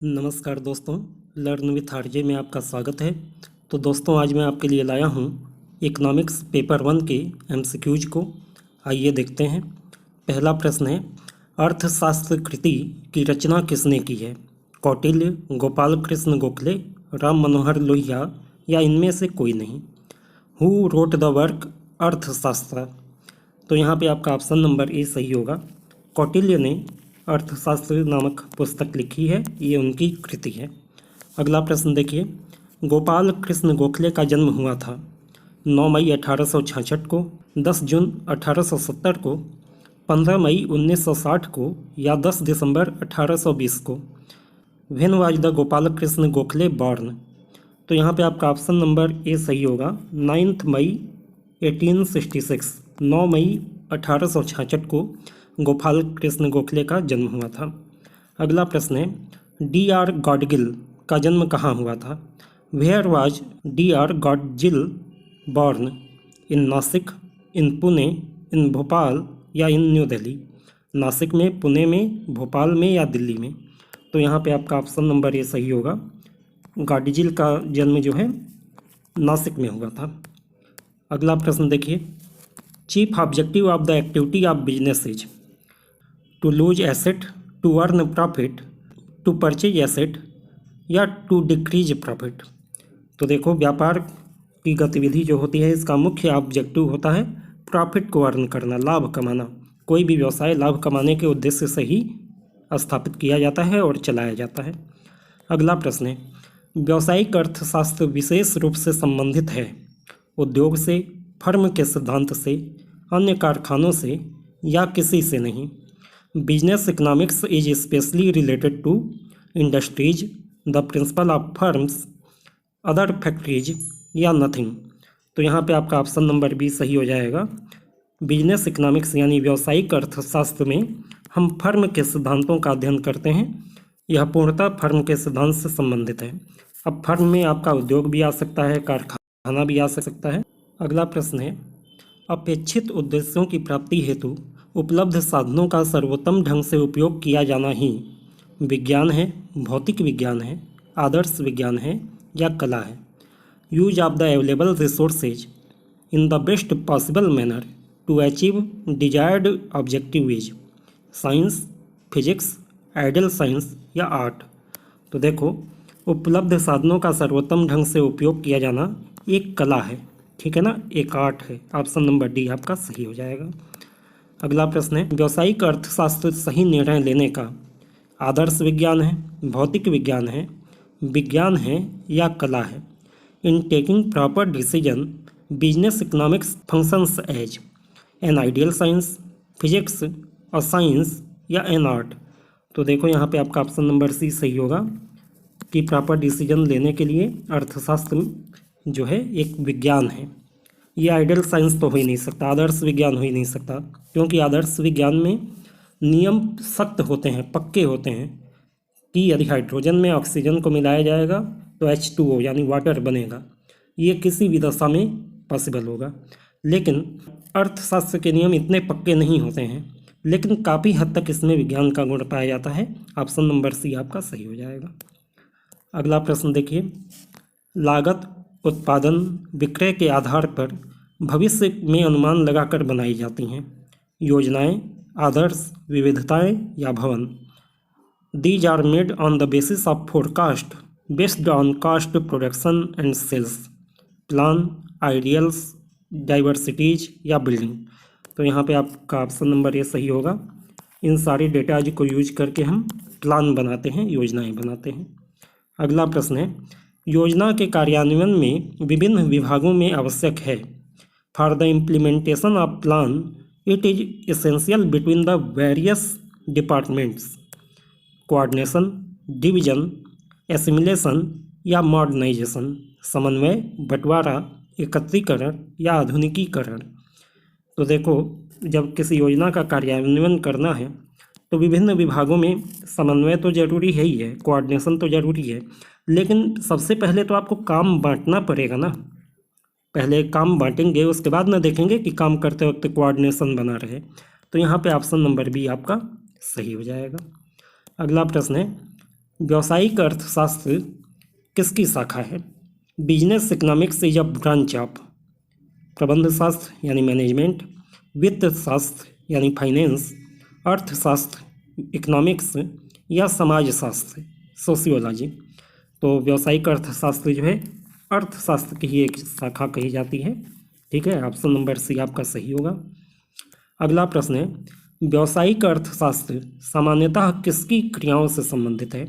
नमस्कार दोस्तों, learn with RJ में आपका स्वागत है। तो दोस्तों, आज मैं आपके लिए लाया हूँ इकोनॉमिक्स पेपर 1 के एमसीक्यूज को। आइए देखते हैं। पहला प्रश्न है, अर्थशास्त्र कृति की रचना किसने की है? कौटिल्य, गोपाल कृष्ण गोखले, राम मनोहर लोहिया या इनमें से कोई नहीं? हु रोट द वर्क अर्थशास्त्र? तो यहाँ पे आपका ऑप्शन नंबर ए सही होगा। कौटिल्य ने अर्थशास्त्र नामक पुस्तक लिखी है, ये उनकी कृति है। अगला प्रश्न देखिए, गोपाल कृष्ण गोखले का जन्म हुआ था 9 मई 1866 को, 10 जून 1870 को, 15 मई 1960 को या 10 दिसंबर 1820 को? When was the Gopal Krishna Gokhale born? तो यहाँ पे आपका ऑप्शन नंबर ए सही होगा। 9 मई 1866, 9 मई 1866 को गोपाल कृष्ण गोखले का जन्म हुआ था। अगला प्रश्न है, डी.आर. गॉडगिल का जन्म कहाँ हुआ था? Where was D R. Gadgil born? In Nashik, in Pune, in Bhopal या इन न्यू दिल्ली? नासिक में, पुणे में, भोपाल में या दिल्ली में? तो यहाँ पे आपका ऑप्शन नंबर ए सही होगा। गॉडजिल का जन्म जो है नासिक में हुआ था। अगला प्रश्न देखिए, chief objective of the activity of business is to lose asset, to earn profit, to purchase asset या टू डिक्रीज प्रॉफिट? तो देखो, व्यापार की गतिविधि जो होती है इसका मुख्य ऑब्जेक्टिव होता है प्रॉफिट को अर्न करना, लाभ कमाना। कोई भी व्यवसाय लाभ कमाने के उद्देश्य से ही स्थापित किया जाता है और चलाया जाता है। अगला प्रश्न है, व्यावसायिक अर्थशास्त्र विशेष रूप से संबंधित है उद्योग से, फर्म के सिद्धांत से, अन्य कारखानों से या किसी से नहीं? Business economics is specially related to industries, the principle of firms, other factories या नथिंग? तो यहाँ पे आपका ऑप्शन नंबर बी सही हो जाएगा। बिजनेस इकोनॉमिक्स यानी व्यावसायिक अर्थशास्त्र में हम फर्म के सिद्धांतों का अध्ययन करते हैं। यह पूर्णतः फर्म के सिद्धांत से संबंधित है। अब फर्म में आपका उद्योग भी आ सकता है, कारखाना भी आ सकता है। अगला प्रश्न है, अपेक्षित उद्देश्यों की प्राप्ति हेतु उपलब्ध साधनों का सर्वोत्तम ढंग से उपयोग किया जाना ही विज्ञान है, भौतिक विज्ञान है, आदर्श विज्ञान है या कला है? Use of the available resources in the best possible manner to achieve desired objective is science, physics, ideal science या आर्ट? तो देखो, उपलब्ध साधनों का सर्वोत्तम ढंग से उपयोग किया जाना एक कला है, ठीक है ना, एक आर्ट है। ऑप्शन नंबर डी आपका सही हो जाएगा। अगला प्रश्न है, व्यावसायिक अर्थशास्त्र सही निर्णय लेने का आदर्श विज्ञान है, भौतिक विज्ञान है या कला है? In taking proper decision business economics functions as an ideal science, physics और साइंस या एन आर्ट? तो देखो, यहाँ पे आपका ऑप्शन नंबर सी सही होगा कि प्रॉपर डिसीजन लेने के लिए अर्थशास्त्र जो है एक विज्ञान है। ये आइडियल साइंस तो हो ही नहीं सकता, आदर्श विज्ञान हो ही नहीं सकता, क्योंकि आदर्श विज्ञान में नियम सख्त होते हैं, पक्के होते हैं कि यदि हाइड्रोजन में ऑक्सीजन को मिलाया जाएगा तो H2O यानी वाटर बनेगा। ये किसी भी दशा में पॉसिबल होगा। लेकिन अर्थशास्त्र के नियम इतने पक्के नहीं होते हैं, लेकिन काफ़ी हद तक इसमें विज्ञान का गुण पाया जाता है। ऑप्शन नंबर सी आपका सही हो जाएगा। अगला प्रश्न देखिए, लागत उत्पादन विक्रय के आधार पर भविष्य में अनुमान लगाकर बनाई जाती हैं। योजनाएं, आदर्श, विविधताएं या भवन? These are made on the basis of forecast based on cost, production and sales, plan, ideals, diversities या बिल्डिंग? तो यहाँ पे आपका ऑप्शन नंबर ए सही होगा। इन सारे डेटाज को यूज करके हम प्लान बनाते हैं, योजनाएं बनाते हैं। अगला प्रश्न है, योजना के कार्यान्वयन में विभिन्न विभागों में आवश्यक है। For the implementation of plan it is essential between the various departments, coordination, division, assimilation या मॉडर्नाइजेशन? समन्वय, बंटवारा, एकत्रीकरण या आधुनिकीकरण? तो देखो, जब किसी योजना का कार्यान्वयन करना है तो विभिन्न विभागों में समन्वय तो जरूरी है ही है, कोऑर्डिनेशन तो जरूरी है, लेकिन सबसे पहले तो आपको काम बांटना पड़ेगा ना। पहले काम बांटेंगे, उसके बाद ना देखेंगे कि काम करते वक्त कोऑर्डिनेशन बना रहे। तो यहाँ पे ऑप्शन नंबर बी आपका सही हो जाएगा। अगला प्रश्न है, व्यावसायिक अर्थशास्त्र किसकी शाखा है? Business economics is a branch of प्रबंध शास्त्र यानी मैनेजमेंट, वित्त शास्त्र यानी फाइनेंस, अर्थशास्त्र इकोनॉमिक्स या समाजशास्त्र सोशियोलॉजी। तो व्यावसायिक अर्थशास्त्र जो है अर्थशास्त्र की ही एक शाखा कही जाती है। ठीक है, ऑप्शन नंबर सी आपका सही होगा। अगला प्रश्न है, व्यावसायिक अर्थशास्त्र सामान्यतः किसकी क्रियाओं से संबंधित है?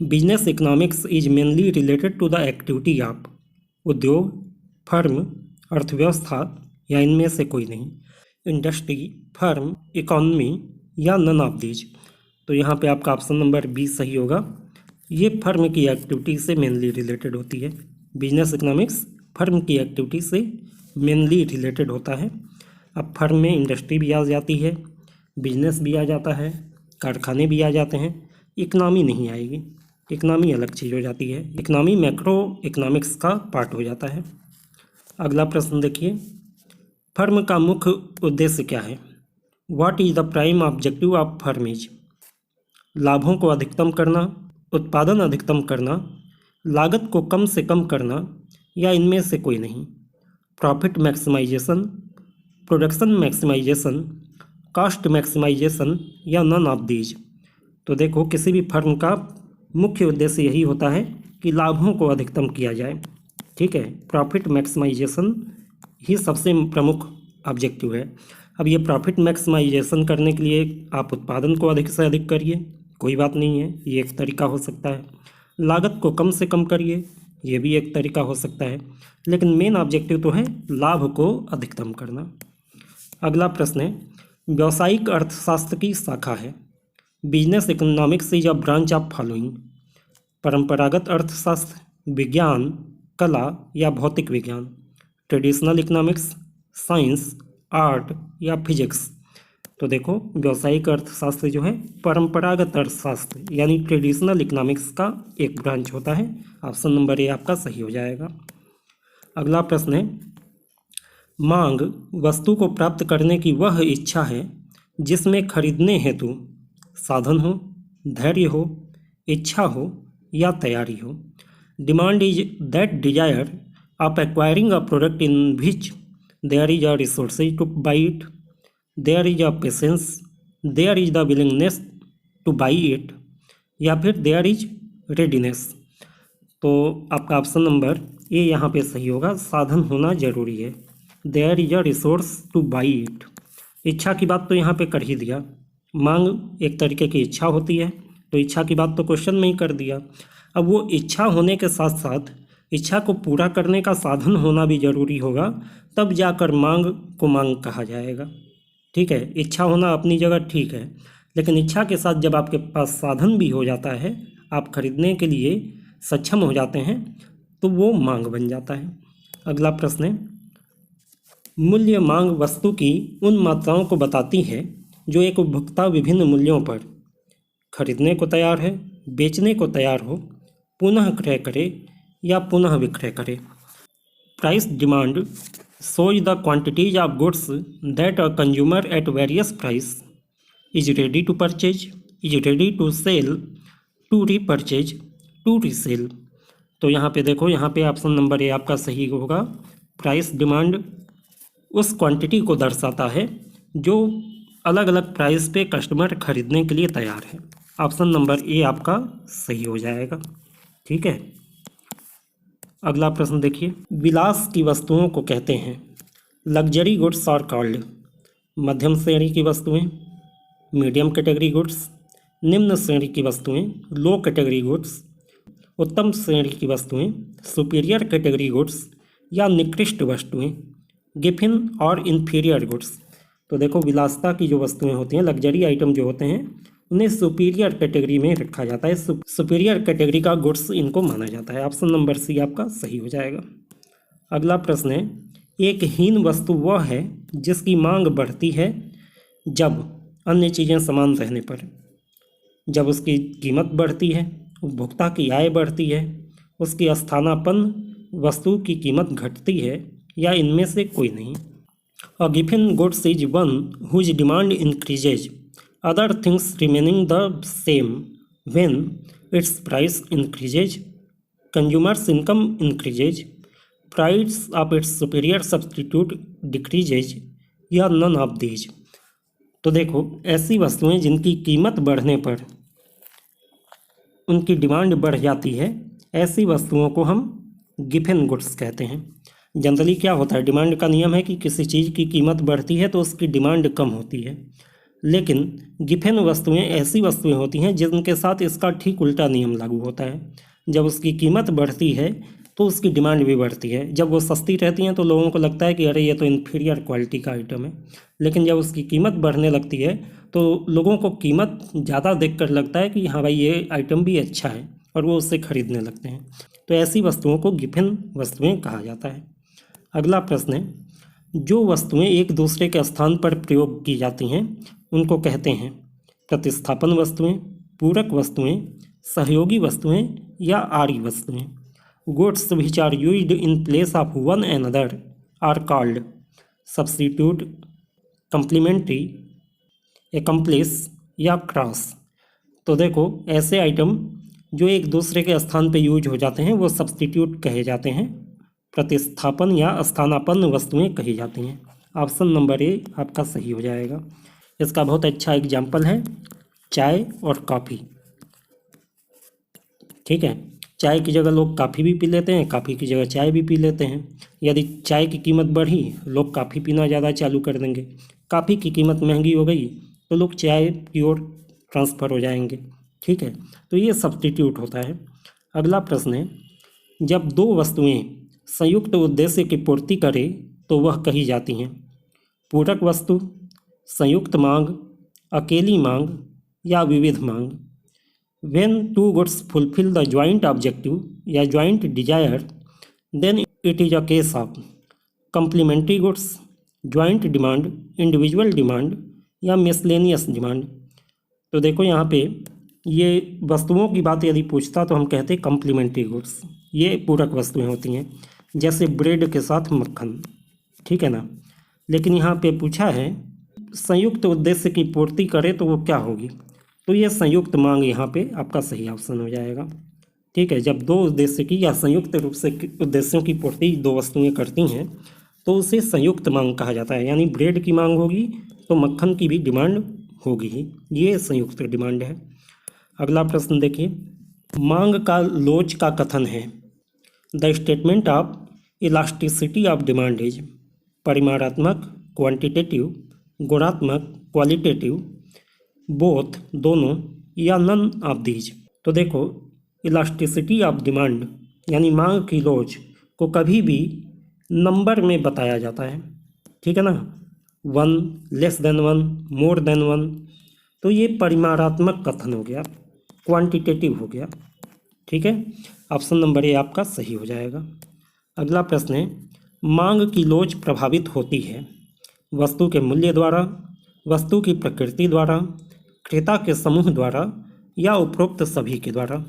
Business economics is mainly related to the activity of उद्योग, फर्म, अर्थव्यवस्था या इनमें से कोई नहीं, इंडस्ट्री, फर्म, इकोनॉमी या नन ऑफ दीज। तो यहाँ पे आपका ऑप्शन नंबर बी सही होगा। ये फर्म की एक्टिविटी से मेनली रिलेटेड होती है। बिजनेस इकोनॉमिक्स फर्म की एक्टिविटी से मेनली रिलेटेड होता है। अब फर्म में इंडस्ट्री भी आ जाती है, बिजनेस भी आ जाता है, कारखाने भी आ जाते हैं, इकनॉमी नहीं आएगी। इकनॉमी अलग चीज़ हो जाती है। इकनॉमी मैक्रो इकोनॉमिक्स का पार्ट हो जाता है। अगला प्रश्न देखिए, फर्म का मुख्य उद्देश्य क्या है? What is the prime objective of firm is? लाभों को अधिकतम करना, उत्पादन अधिकतम करना, लागत को कम से कम करना या इनमें से कोई नहीं, profit maximization, production maximization, cost maximization या नन ऑफ दीज। तो देखो, किसी भी फर्म का मुख्य उद्देश्य यही होता है कि लाभों को अधिकतम किया जाए। ठीक है, प्रॉफिट मैक्सिमाइजेशन ही सबसे प्रमुख ऑब्जेक्टिव है। अब ये प्रॉफिट मैक्सिमाइजेशन करने के लिए आप उत्पादन को अधिक से अधिक करिए, कोई बात नहीं है, ये एक तरीका हो सकता है। लागत को कम से कम करिए, ये भी एक तरीका हो सकता है, लेकिन मेन ऑब्जेक्टिव तो है लाभ को अधिकतम करना। अगला प्रश्न है, व्यावसायिक अर्थशास्त्र की शाखा है। Business economics is a branch of following, परंपरागत अर्थशास्त्र, विज्ञान, कला या भौतिक विज्ञान, ट्रेडिशनल इकोनॉमिक्स, साइंस, आर्ट या फिजिक्स। तो देखो, व्यावसायिक अर्थशास्त्र जो है परंपरागत अर्थशास्त्र यानी ट्रेडिशनल इकोनॉमिक्स का एक ब्रांच होता है। ऑप्शन नंबर ए आपका सही हो जाएगा। अगला प्रश्न है, मांग वस्तु को प्राप्त करने की वह इच्छा है जिसमें खरीदने हेतु साधन हो, धैर्य हो, इच्छा हो या तैयारी हो। Demand is that desire of acquiring a product in which there is a resources to buy it, there is a patience, there is the willingness to buy it या फिर देयर इज रेडीनेस। तो आपका option number A यहाँ पे सही होगा, साधन होना जरूरी है। There is a resource to buy it. इच्छा की बात तो यहाँ पे कर ही दिया, मांग एक तरीके की इच्छा होती है, तो इच्छा की बात तो क्वेश्चन में ही कर दिया। अब वो इच्छा होने के साथ साथ इच्छा को पूरा करने का साधन होना भी जरूरी होगा, तब जाकर मांग को मांग कहा जाएगा। ठीक है, इच्छा होना अपनी जगह ठीक है, लेकिन इच्छा के साथ जब आपके पास साधन भी हो जाता है, आप खरीदने के लिए सक्षम हो जाते हैं, तो वो मांग बन जाता है। अगला प्रश्न है, मूल्य मांग वस्तु की उन मात्राओं को बताती है जो एक उपभोक्ता विभिन्न मूल्यों पर खरीदने को तैयार है, बेचने को तैयार हो, पुनः क्रय करे या पुनः विक्रय करे। Price demand shows the quantities of goods that a consumer at various price is ready to purchase, is ready to sell, to repurchase, to resell। तो यहाँ पे देखो, यहाँ पे ऑप्शन नंबर ए आपका सही होगा। प्राइस डिमांड उस क्वांटिटी को दर्शाता है जो अलग अलग प्राइस पे कस्टमर खरीदने के लिए तैयार है। ऑप्शन नंबर ए आपका सही हो जाएगा। ठीक है, अगला प्रश्न देखिए, विलास की वस्तुओं को कहते हैं। लग्जरी गुड्स आर कॉल्ड, मध्यम श्रेणी की वस्तुएं, मीडियम कैटेगरी गुड्स, निम्न श्रेणी की वस्तुएं, लो कैटेगरी गुड्स, उत्तम श्रेणी की वस्तुएं, सुपीरियर कैटेगरी गुड्स या निकृष्ट वस्तुएं, गिफिन और इन्फीरियर गुड्स। तो देखो, विलासता की जो वस्तुएं होती हैं, लग्जरी आइटम जो होते हैं, उन्हें सुपीरियर कैटेगरी में रखा जाता है। सुपीरियर कैटेगरी का गुड्स इनको माना जाता है। ऑप्शन नंबर सी आपका सही हो जाएगा। अगला प्रश्न है, एक हीन वस्तु वह है जिसकी मांग बढ़ती है जब अन्य चीज़ें समान रहने पर, जब उसकी कीमत बढ़ती है, उपभोक्ता की आय बढ़ती है, उसकी स्थानापन्न वस्तु की कीमत घटती है या इनमें से कोई नहीं। A given goods is one whose demand increases, other things remaining the same when its price increases, consumers income increases, price of its superior substitute decreases, या नन ऑफ दीज। तो देखो, ऐसी वस्तुएं जिनकी कीमत बढ़ने पर उनकी डिमांड बढ़ जाती है, ऐसी वस्तुओं को हम गिफन गुड्स कहते हैं। जनरली क्या होता है, डिमांड का नियम है कि किसी चीज़ की कीमत बढ़ती है तो उसकी डिमांड कम होती है, लेकिन गिफन वस्तुएं ऐसी वस्तुएं होती हैं जिनके साथ इसका ठीक उल्टा नियम लागू होता है। जब उसकी कीमत बढ़ती है तो उसकी डिमांड भी बढ़ती है। जब वो सस्ती रहती हैं तो लोगों को लगता है कि अरे ये तो इन्फीरियर क्वालिटी का आइटम है, लेकिन जब उसकी कीमत बढ़ने लगती है तो लोगों को कीमत ज़्यादा देखकर लगता है कि हाँ भाई ये आइटम भी अच्छा है, और वो उससे खरीदने लगते हैं। तो ऐसी वस्तुओं को गिफन वस्तुएं कहा जाता है। अगला प्रश्न है, जो वस्तुएं एक दूसरे के स्थान पर प्रयोग की जाती हैं उनको कहते हैं प्रतिस्थापन वस्तुएं, पूरक वस्तुएं, सहयोगी वस्तुएं, या आरी वस्तुएं। Goods which are used in place of one another are called substitute, complementary, accomplice, या क्रॉस। तो देखो, ऐसे आइटम जो एक दूसरे के स्थान पे यूज हो जाते हैं वो सब्स्टिट्यूट कहे जाते हैं, प्रतिस्थापन या स्थानापन्न वस्तुएं कही जाती हैं। ऑप्शन नंबर ए आपका सही हो जाएगा। इसका बहुत अच्छा एग्जाम्पल है चाय और कॉफ़ी। ठीक है, चाय की जगह लोग कॉफ़ी भी पी लेते हैं, कॉफ़ी की जगह चाय भी पी लेते हैं। यदि चाय की कीमत बढ़ी, लोग कॉफ़ी पीना ज़्यादा चालू कर देंगे। कॉफ़ी की कीमत महंगी हो गई तो लोग चाय की ओर ट्रांसफ़र हो जाएंगे। ठीक है, तो ये सब्स्टिट्यूट होता है। अगला प्रश्न है, जब दो वस्तुएं संयुक्त उद्देश्य की पूर्ति करें तो वह कही जाती हैं पूरक वस्तु, संयुक्त मांग, अकेली मांग, या विविध मांग। When two goods fulfill the joint objective या joint desire then it is a case of complementary goods, joint demand, individual demand, या मिसलेनियस डिमांड। तो देखो यहाँ पे ये वस्तुओं की बात यदि पूछता तो हम कहते कम्प्लीमेंट्री गुड्स, ये पूरक वस्तुएं होती हैं, जैसे ब्रेड के साथ मक्खन। ठीक है ना, लेकिन यहाँ पे पूछा है संयुक्त उद्देश्य की पूर्ति करे तो वो क्या होगी, तो ये संयुक्त मांग यहाँ पे आपका सही ऑप्शन हो जाएगा। ठीक है, जब दो उद्देश्य की या संयुक्त रूप से उद्देश्यों की पूर्ति दो वस्तुएं करती हैं तो उसे संयुक्त मांग कहा जाता है। यानी ब्रेड की मांग होगी तो मक्खन की भी डिमांड होगी ही, ये संयुक्त डिमांड है। अगला प्रश्न देखिए, मांग का लोच का कथन है the statement of elasticity of demand is परिमाणात्मक, क्वांटिटेटिव, गुणात्मक, क्वालिटेटिव, बोथ दोनों, या नन ऑफ दीज। तो देखो, इलास्टिसिटी ऑफ डिमांड यानी मांग की लोच को कभी भी नंबर में बताया जाता है। ठीक है ना, 1, लेस देन 1, मोर देन 1, तो ये परिमाणात्मक कथन हो गया, क्वांटिटेटिव हो गया। ठीक है, ऑप्शन नंबर ए आपका सही हो जाएगा। अगला प्रश्न है, मांग की लोच प्रभावित होती है वस्तु के मूल्य द्वारा, वस्तु की प्रकृति द्वारा, क्रेता के समूह द्वारा, या उपरोक्त सभी के द्वारा।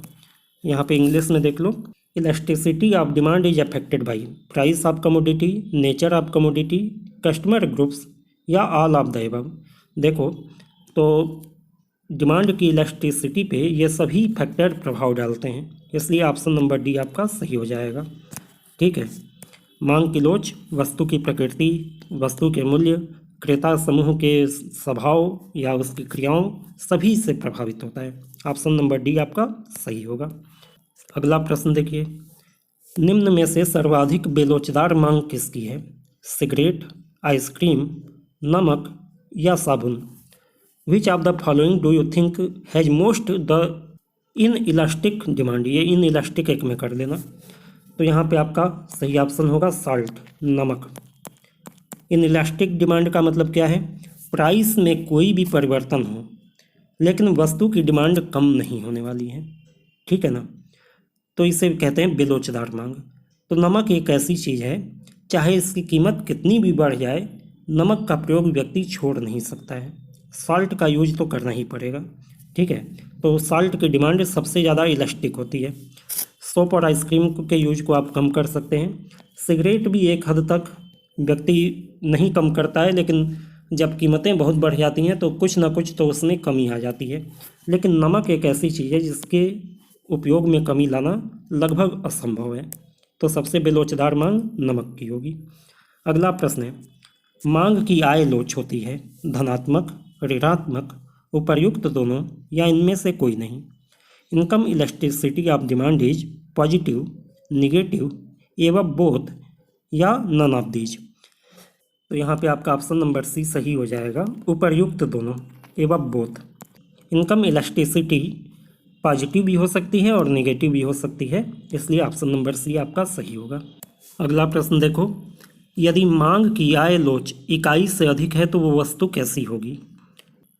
यहाँ पे इंग्लिश में देख लो, elasticity of demand is affected by price of commodity, nature of commodity, customer groups, या ऑल ऑफ द अबव। देखो, तो डिमांड की इलास्टिसिटी पे ये सभी फैक्टर प्रभाव डालते हैं, इसलिए ऑप्शन नंबर डी आपका सही हो जाएगा। ठीक है, मांग की लोच वस्तु की प्रकृति, वस्तु के मूल्य, क्रेता समूह के स्वभाव या उसकी क्रियाओं सभी से प्रभावित होता है। ऑप्शन नंबर डी आपका सही होगा। अगला प्रश्न देखिए, निम्न में से सर्वाधिक बेलोचदार मांग किसकी है? सिगरेट, आइसक्रीम, नमक, या साबुन। Which of the following do you think has most the in elastic demand. ये इन इलास्टिक एक में कर देना, तो यहाँ पे आपका सही ऑप्शन होगा साल्ट, नमक। इन इलास्टिक डिमांड का मतलब क्या है? प्राइस में कोई भी परिवर्तन हो लेकिन वस्तु की डिमांड कम नहीं होने वाली है। ठीक है ना, तो इसे कहते हैं बेलोचदार मांग। तो नमक एक ऐसी चीज़ है, चाहे इसकी कीमत कितनी भी बढ़ जाए, नमक का प्रयोग व्यक्ति छोड़ नहीं सकता है। साल्ट का यूज तो करना ही पड़ेगा। ठीक है, तो साल्ट की डिमांड सबसे ज़्यादा इलास्टिक होती है। सोप और आइसक्रीम के यूज को आप कम कर सकते हैं। सिगरेट भी एक हद तक व्यक्ति नहीं कम करता है, लेकिन जब कीमतें बहुत बढ़ जाती हैं तो कुछ ना कुछ तो उसमें कमी आ जाती है। लेकिन नमक एक ऐसी चीज़ है जिसके उपयोग में कमी लाना लगभग असंभव है। तो सबसे बेलोचदार मांग नमक की होगी। अगला प्रश्न है, मांग की आय लोच होती है धनात्मक, ऋणात्मक, उपर्युक्त दोनों या इनमें से कोई नहीं। Income elasticity of demand is positive, negative, एवं बोथ या नन ऑफ दीज। तो यहाँ पे आपका ऑप्शन नंबर सी सही हो जाएगा, उपर्युक्त दोनों एवं बोथ। इनकम इलास्टिसिटी पॉजिटिव भी हो सकती है और नेगेटिव भी हो सकती है, इसलिए ऑप्शन नंबर सी आपका सही होगा। अगला प्रश्न देखो, यदि मांग की आय लोच इकाई से अधिक है तो वो वस्तु कैसी होगी।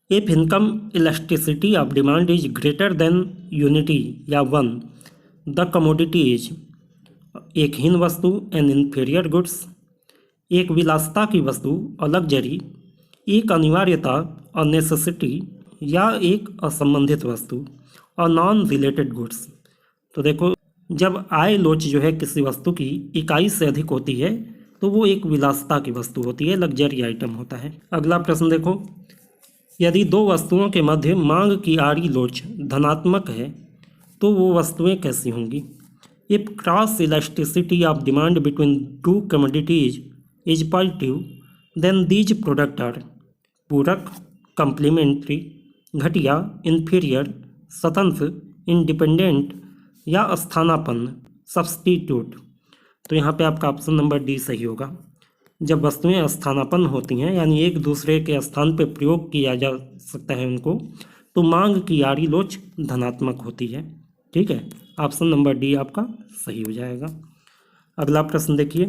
If income elasticity of demand is greater than unity या 1, द कमोडिटी इज एक हीन वस्तु एन इन्फीरियर गुड्स, एक विलासिता की वस्तु अ लग्जरी, एक अनिवार्यता अ नेसेसिटी या एक असंबंधित वस्तु अ नॉन रिलेटेड गुड्स। तो देखो, जब आय लोच जो है किसी वस्तु की इकाई से अधिक होती है तो वो एक विलासिता की वस्तु होती है, लग्जरी आइटम होता है। अगला प्रश्न देखो, यदि दो वस्तुओं के मध्य मांग की आड़ी लोच धनात्मक है तो वो वस्तुएं कैसी होंगी। If cross elasticity of demand between two commodities is positive then these product are पूरक, कंप्लीमेंट्री, घटिया, इन्फीरियर, स्वतंत्र, इंडिपेंडेंट या स्थानापन्न, सब्स्टिट्यूट। तो यहाँ पे आपका ऑप्शन नंबर डी सही होगा। जब वस्तुएं स्थानापन्न होती हैं यानी एक दूसरे के स्थान पर प्रयोग किया जा सकता है उनको, तो मांग की आड़ी लोच धनात्मक होती है। ठीक है, ऑप्शन नंबर डी आपका सही हो जाएगा। अगला प्रश्न देखिए,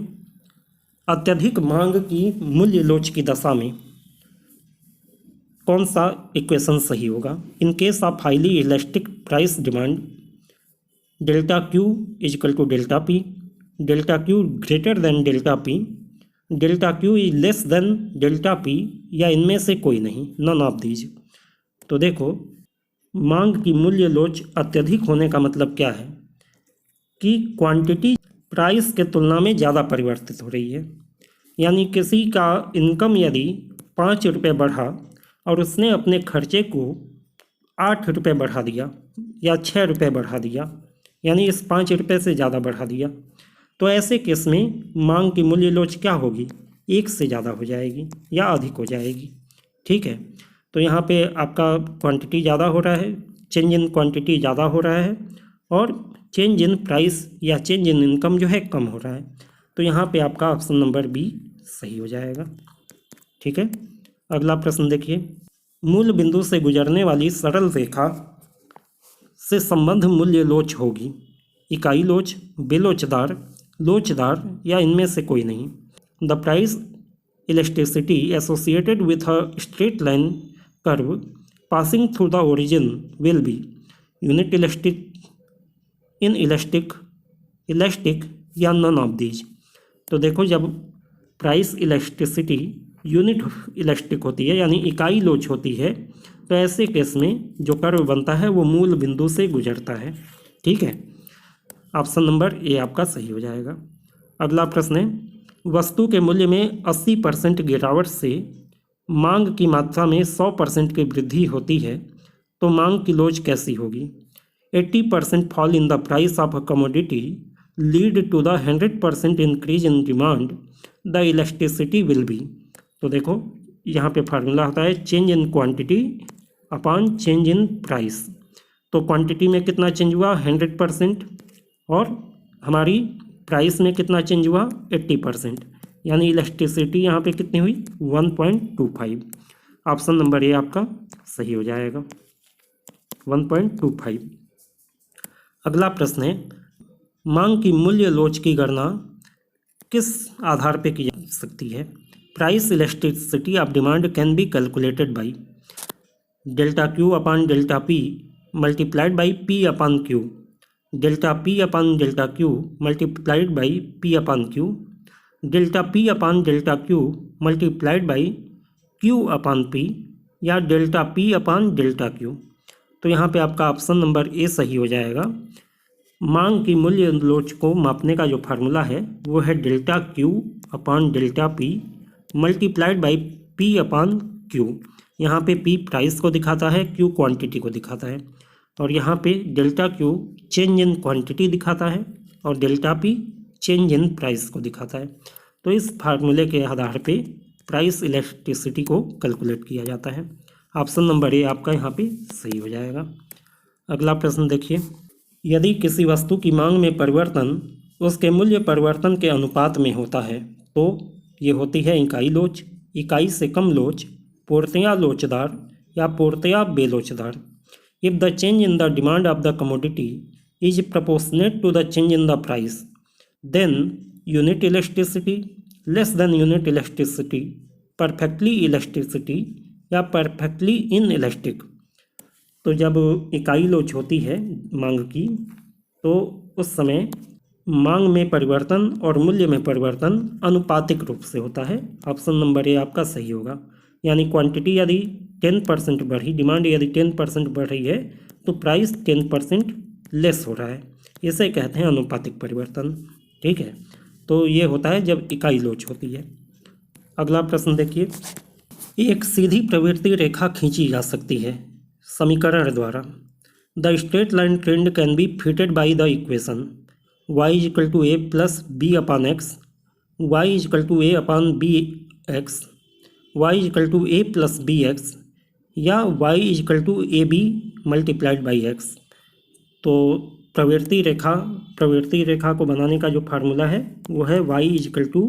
अत्यधिक मांग की मूल्य लोच की दशा में कौन सा इक्वेशन सही होगा। In case of highly elastic price demand, delta Q equal to delta P, delta Q greater than delta P, delta Q is less than delta P या इनमें से कोई नहीं, नन ऑफ दीज। तो देखो, मांग की मूल्य लोच अत्यधिक होने का मतलब क्या है कि क्वांटिटी प्राइस के तुलना में ज़्यादा परिवर्तित हो रही है। यानी किसी का इनकम यदि 5 रुपये बढ़ा और उसने अपने खर्चे को 8 रुपये बढ़ा दिया या 6 रुपये बढ़ा दिया, यानी इस 5 रुपये से ज़्यादा बढ़ा दिया, तो ऐसे केस में मांग की मूल्य लोच क्या होगी, 1 से ज़्यादा हो जाएगी या अधिक हो जाएगी। ठीक है, तो यहाँ पे आपका क्वांटिटी ज़्यादा हो रहा है, चेंज इन क्वांटिटी ज़्यादा हो रहा है और चेंज इन प्राइस या चेंज इन इनकम जो है कम हो रहा है। तो यहाँ पे आपका ऑप्शन नंबर बी सही हो जाएगा। ठीक है, अगला प्रश्न देखिए, मूल बिंदु से गुजरने वाली सरल रेखा से संबंध मूल्य लोच होगी। इकाई लोच, बेलोचदार, लोचदार या इनमें से कोई नहीं। The price elasticity associated with a straight line curve passing through the origin will be unit elastic, in elastic, elastic या नन ऑफ दीज। तो देखो, जब प्राइस इलास्टिसिटी यूनिट इलास्टिक होती है यानी इकाई लोच होती है, तो ऐसे केस में जो कर्व बनता है वो मूल बिंदु से गुजरता है। ठीक है, ऑप्शन नंबर ए आपका सही हो जाएगा। अगला प्रश्न है, वस्तु के मूल्य में 80% गिरावट से मांग की मात्रा में 100% की वृद्धि होती है तो मांग की लोच कैसी होगी। 80% fall in the price of a commodity lead to the 100% increase in demand, the elasticity will be. तो देखो, यहाँ पे फार्मूला होता है change in quantity upon change in price. तो क्वांटिटी में कितना चेंज हुआ, 100%, और हमारी प्राइस में कितना चेंज हुआ, 80%, यानी इलास्टिसिटी यहाँ पे कितनी हुई, 1.25। ऑप्शन नंबर ए आपका सही हो जाएगा, 1.25। अगला प्रश्न है, मांग की मूल्य लोच की गणना किस आधार पे की जा सकती है। Price elasticity of demand can be calculated by delta Q upon delta P multiplied by P upon Q, delta P upon delta Q multiplied by P upon Q, delta P upon delta Q multiplied by Q upon P, या delta P upon delta Q. तो यहाँ पे आपका option number A सही हो जाएगा। मांग की मूल्य लोच को मापने का जो फार्मूला है वो है delta Q upon delta P multiplied by P upon Q. यहाँ पे P प्राइस को दिखाता है, Q क्वांटिटी को दिखाता है, और यहाँ पे delta Q change in quantity दिखाता है और delta P change in price को दिखाता है। तो इस फार्मूले के आधार पे प्राइस इलास्टिसिटी को कैलकुलेट किया जाता है। ऑप्शन नंबर ए आपका यहाँ पे सही हो जाएगा। अगला प्रश्न देखिए, यदि किसी वस्तु की मांग में परिवर्तन उसके मूल्य परिवर्तन के अनुपात में होता है तो ये होती है इकाई लोच, इकाई से कम लोच, पूर्णतया लोचदार या पूर्णतया बेलोचदार। If the change in the demand of the commodity is proportionate to the change in the price then unit elasticity, less than unit elasticity, perfectly elasticity या परफेक्टली इन इलास्टिक। तो जब इकाई लोच होती है मांग की तो उस समय मांग में परिवर्तन और मूल्य में परिवर्तन अनुपातिक रूप से होता है। ऑप्शन नंबर ए आपका सही होगा। यानी क्वांटिटी यदि 10% बढ़ी, डिमांड यदि 10% बढ़ रही है तो प्राइस 10% लेस हो रहा है, इसे कहते हैं अनुपातिक परिवर्तन। ठीक है, तो ये होता है जब इकाई लोच होती है। अगला प्रश्न देखिए, एक सीधी प्रवृत्ति रेखा खींची जा सकती है समीकरण द्वारा। The straight line trend can be fitted by the equation y equal to A plus B upon X, Y equal to A upon B X, Y equal to A plus B X या Y equal to A B multiplied by X. तो प्रवृत्ति रेखा को बनाने का जो formula है वो है Y equal to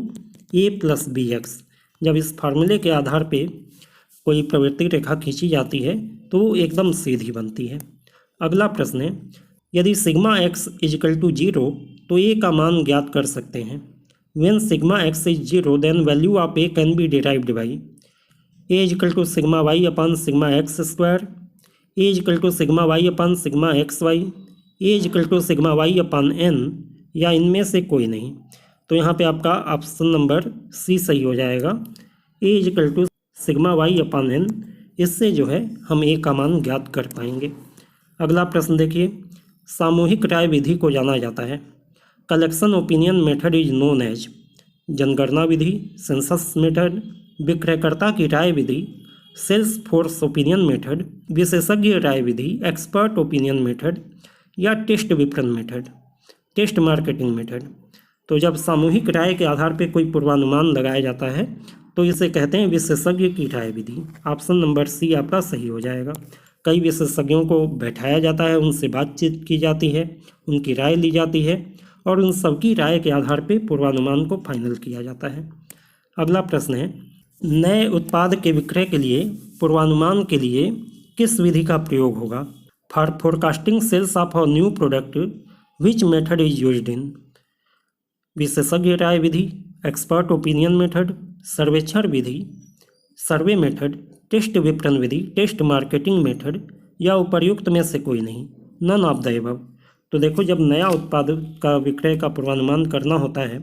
A plus B X. जब इस फार्मूले के आधार पे कोई प्रवृत्ति रेखा खींची जाती है तो वो एकदम सीधी बनती है। अगला प्रश्न है, यदि सिग्मा एक्स इजिकल टू 0 तो ए का मान ज्ञात कर सकते हैं। When sigma X is 0 then value of A can be derived by A equal to sigma Y upon sigma X square, A equal to sigma Y upon sigma X Y, A equal to sigma Y upon N या इनमें से कोई नहीं। तो यहाँ पे आपका option number C सही हो जाएगा, A equal to sigma Y upon N. इससे जो है हम ए का मान ज्ञात कर पाएंगे। अगला प्रश्न देखिए, सामूहिक राय विधि को जाना जाता है। Collection opinion method is known as जनगणना विधि, सेंसस मेथड, विक्रयकर्ता की राय विधि, सेल्स फोर्स ओपिनियन मेथड, विशेषज्ञ राय विधि, एक्सपर्ट ओपिनियन मेथड या टेस्ट विपणन मेथड, टेस्ट मार्केटिंग मेथड। तो जब सामूहिक राय के आधार पर कोई पूर्वानुमान लगाया जाता है तो इसे कहते हैं विशेषज्ञ की राय विधि। ऑप्शन नंबर सी आपका सही हो जाएगा। कई विशेषज्ञों को बैठाया जाता है, उनसे बातचीत की जाती है, उनकी राय ली जाती है और उन सबकी राय के आधार पर पूर्वानुमान को फाइनल किया जाता है। अगला प्रश्न है, नए उत्पाद के विक्रय के लिए पूर्वानुमान के लिए किस विधि का प्रयोग होगा? For forecasting sales of a new product which method is used in? विशेषज्ञ राय विधि, एक्सपर्ट ओपिनियन मेथड, सर्वेक्षण विधि, सर्वे मेथड, टेस्ट विपणन विधि, टेस्ट मार्केटिंग मेथड या उपर्युक्त में से कोई नहीं, नन ऑफ द अबव। तो देखो, जब नया उत्पाद का विक्रय का पूर्वानुमान करना होता है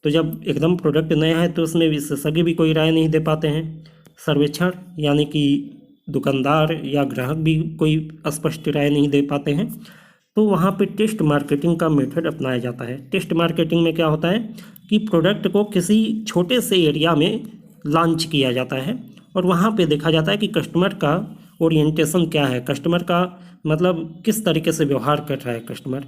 तो जब एकदम प्रोडक्ट नया है तो उसमें विशेषज्ञ भी कोई राय नहीं दे पाते हैं। सर्वेक्षण यानी कि दुकानदार या ग्राहक भी कोई स्पष्ट राय नहीं दे पाते हैं, तो वहाँ पे टेस्ट मार्केटिंग का मेथड अपनाया जाता है। टेस्ट मार्केटिंग में क्या होता है कि प्रोडक्ट को किसी छोटे से एरिया में लॉन्च किया जाता है और वहाँ पे देखा जाता है कि कस्टमर का ओरिएंटेशन क्या है, कस्टमर का मतलब किस तरीके से व्यवहार कर रहा है कस्टमर,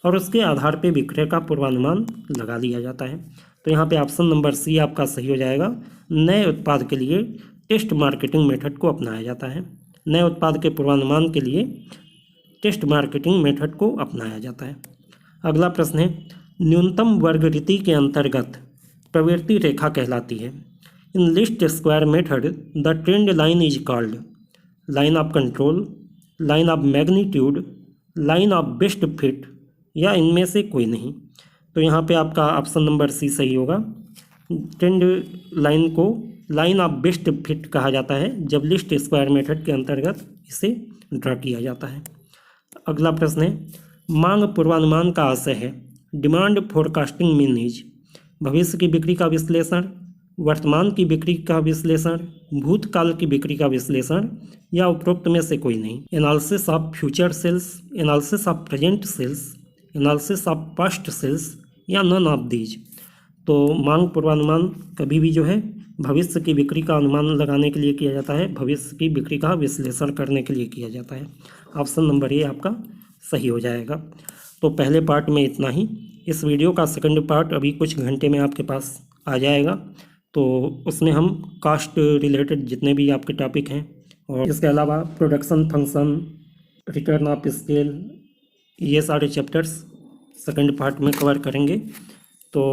और उसके आधार पे विक्रय का पूर्वानुमान लगा लिया जाता है। तो यहाँ पे ऑप्शन नंबर सी आपका सही हो जाएगा। नए उत्पाद के लिए टेस्ट मार्केटिंग मेथड को अपनाया जाता है। नए उत्पाद के पूर्वानुमान के लिए टेस्ट मार्केटिंग मेथड को अपनाया जाता है। अगला प्रश्न है, न्यूनतम वर्ग रीति के अंतर्गत प्रवृत्ति रेखा कहलाती है। In list square method the trend line is called line of control, line of magnitude, line of best fit या इनमें से कोई नहीं। तो यहाँ पे आपका ऑप्शन नंबर सी सही होगा। ट्रेंड लाइन को लाइन ऑफ बेस्ट फिट कहा जाता है जब लिस्ट स्क्वायर मेथड के अंतर्गत इसे ड्रा किया जाता है। अगला प्रश्न है, मांग पूर्वानुमान का आशय है डिमांड फोरकास्टिंग मीन इज भविष्य की बिक्री का विश्लेषण, वर्तमान की बिक्री का विश्लेषण, भूतकाल की बिक्री का विश्लेषण या उपरोक्त में से कोई नहीं। Analysis of future sales, analysis of present sales, analysis of past sales या नन ऑफ दीज। तो मांग पूर्वानुमान कभी भी जो है भविष्य की बिक्री का अनुमान लगाने के लिए किया जाता है, भविष्य की बिक्री का विश्लेषण करने के लिए किया जाता है। ऑप्शन नंबर ए आपका सही हो जाएगा। तो पहले पार्ट में इतना ही। इस वीडियो का सेकंड पार्ट अभी कुछ घंटे में आपके पास आ जाएगा, तो उसमें हम कास्ट रिलेटेड जितने भी आपके टॉपिक हैं और इसके अलावा production function, return of scale, ये सारे चैप्टर्स सेकंड पार्ट में कवर करेंगे। तो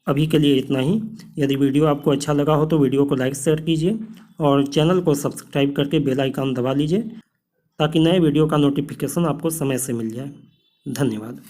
अभी के लिए इतना ही। यदि वीडियो आपको अच्छा लगा हो तो वीडियो को लाइक शेयर कीजिए और चैनल को सब्सक्राइब करके बेल आइकन दबा लीजिए ताकि नए वीडियो का नोटिफिकेशन आपको समय से मिल जाए। धन्यवाद।